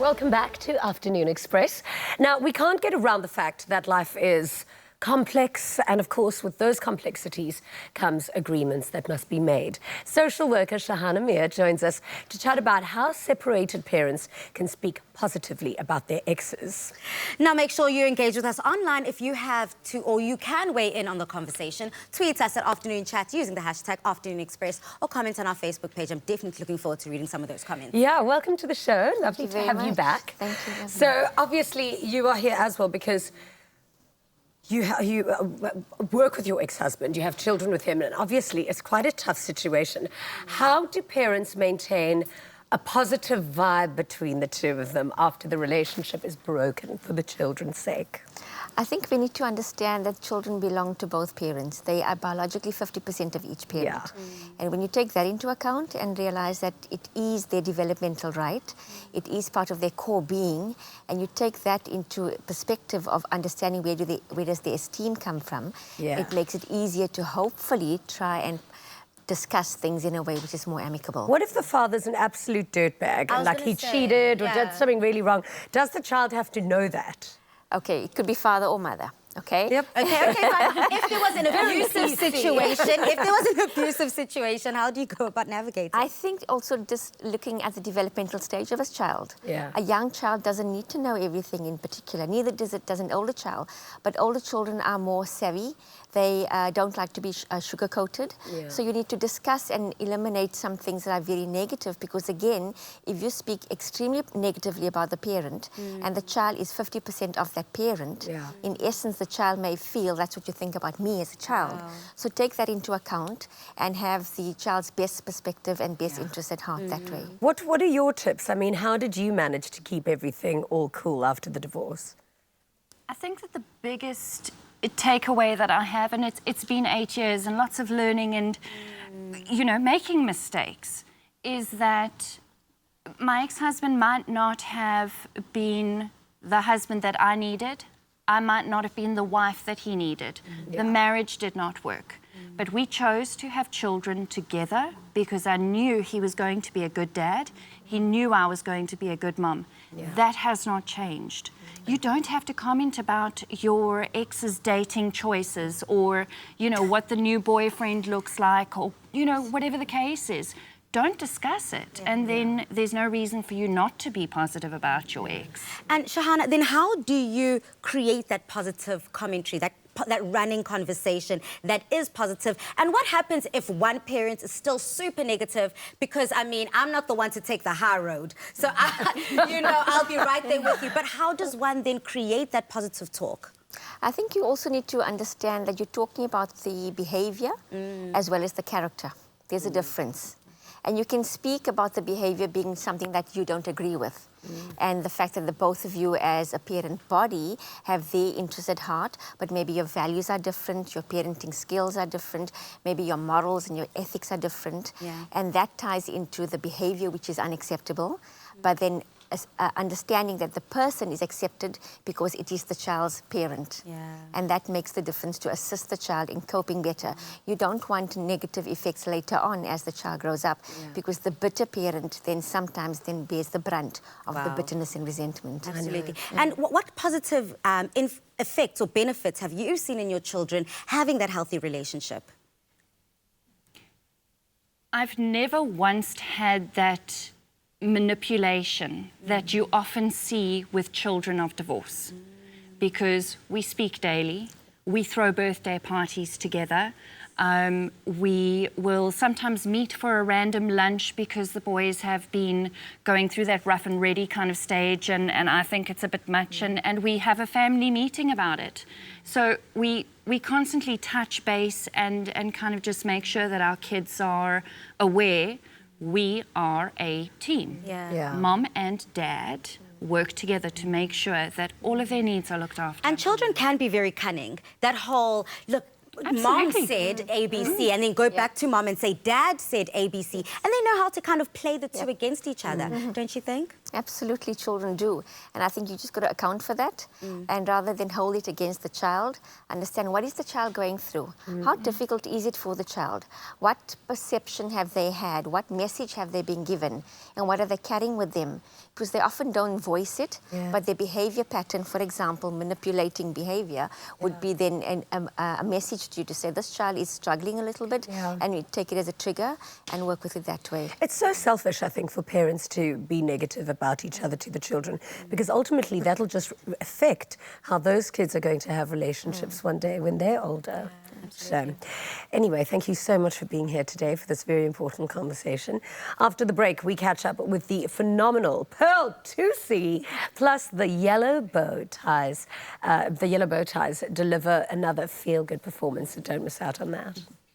Welcome back to Afternoon Express. Now, we can't get around the fact that life is complex, and of course, with those complexities comes agreements that must be made. Social worker Shahana Mia joins us to chat about how separated parents can speak positively about their exes. Now, make sure you engage with us online if you have to, or you can weigh in on the conversation. Tweet us at Afternoon Chat using the hashtag Afternoon Express, or comment on our Facebook page. I'm definitely looking forward to reading some of those comments. Yeah, welcome to the show. Lovely to have you back. Thank you. So, obviously, you are here as well because you work with your ex-husband, you have children with him, and obviously it's quite a tough situation. How do parents maintain a positive vibe between the two of them after the relationship is broken for the children's sake? I think we need to understand that children belong to both parents. They are biologically 50% of each parent. Yeah. And when you take that into account and realize that it is their developmental right, it is part of their core being, and you take that into perspective of understanding where does their esteem come from, it makes it easier to hopefully try and discuss things in a way which is more amicable. What if the father's an absolute dirtbag and like he cheated or did something really wrong? Does the child have to know that? Okay, it could be father or mother. Okay. Yep. Okay, fine. If there was an abusive situation, how do you go about navigating? I think also just looking at the developmental stage of a child. Yeah. A young child doesn't need to know everything in particular, neither does an older child. But older children are more savvy. They don't like to be sugar-coated. Yeah. So you need to discuss and eliminate some things that are very negative, because again, if you speak extremely negatively about the parent and the child is 50% of that parent, in essence, the child may feel that's what you think about me as a child. Wow. So take that into account and have the child's best perspective and best interest at heart that way. What are your tips? I mean, how did you manage to keep everything all cool after the divorce? I think that the biggest takeaway that I have, and it's been 8 years and lots of learning and, you know, making mistakes, is that my ex-husband might not have been the husband that I needed. I might not have been the wife that he needed. The marriage did not work. But we chose to have children together because I knew he was going to be a good dad. He knew I was going to be a good mom. That has not changed. You don't have to comment about your ex's dating choices or, you know, what the new boyfriend looks like or, you know, whatever the case is. Don't discuss it, and then there's no reason for you not to be positive about your ex. And Shahana, then how do you create that positive commentary, that running conversation that is positive? And what happens if one parent is still super negative? Because, I mean, I'm not the one to take the high road. So, I'll be right there with you. But how does one then create that positive talk? I think you also need to understand that you're talking about the behavior as well as the character. There's a difference. And you can speak about the behavior being something that you don't agree with. And the fact that the both of you as a parent body have their interests at heart, but maybe your values are different, your parenting skills are different, maybe your morals and your ethics are different. And that ties into the behavior which is unacceptable. But then understanding that the person is accepted because it is the child's parent. And that makes the difference to assist the child in coping better. You don't want negative effects later on as the child grows up, because the bitter parent then sometimes bears the brunt of the bitterness and resentment. Absolutely. And what positive effects or benefits have you seen in your children having that healthy relationship? I've never once had that manipulation that you often see with children of divorce, because we speak daily, we throw birthday parties together, we will sometimes meet for a random lunch because the boys have been going through that rough and ready kind of stage, and I think it's a bit much, and we have a family meeting about it. So we constantly touch base and kind of just make sure that our kids are aware we are a team. Mom and dad work together to make sure that all of their needs are looked after. And children can be very cunning. That whole, look, mom Absolutely. said ABC, and then go back to mom and say dad said ABC, and they know how to kind of play the two against each other, don't you think? Absolutely, children do. And I think you just got to account for that. And rather than hold it against the child, understand what is the child going through? How difficult is it for the child? What perception have they had? What message have they been given? And what are they carrying with them? Because they often don't voice it, but their behavior pattern, for example, manipulating behavior, would be then a message to you to say, this child is struggling a little bit, and you take it as a trigger and work with it that way. It's so selfish, I think, for parents to be negative about each other to the children, because ultimately that'll just affect how those kids are going to have relationships one day when they're older. So, anyway, thank you so much for being here today for this very important conversation. After the break, we catch up with the phenomenal Pearl Tusi, plus the yellow bow ties. The yellow bow ties deliver another feel-good performance, so don't miss out on that.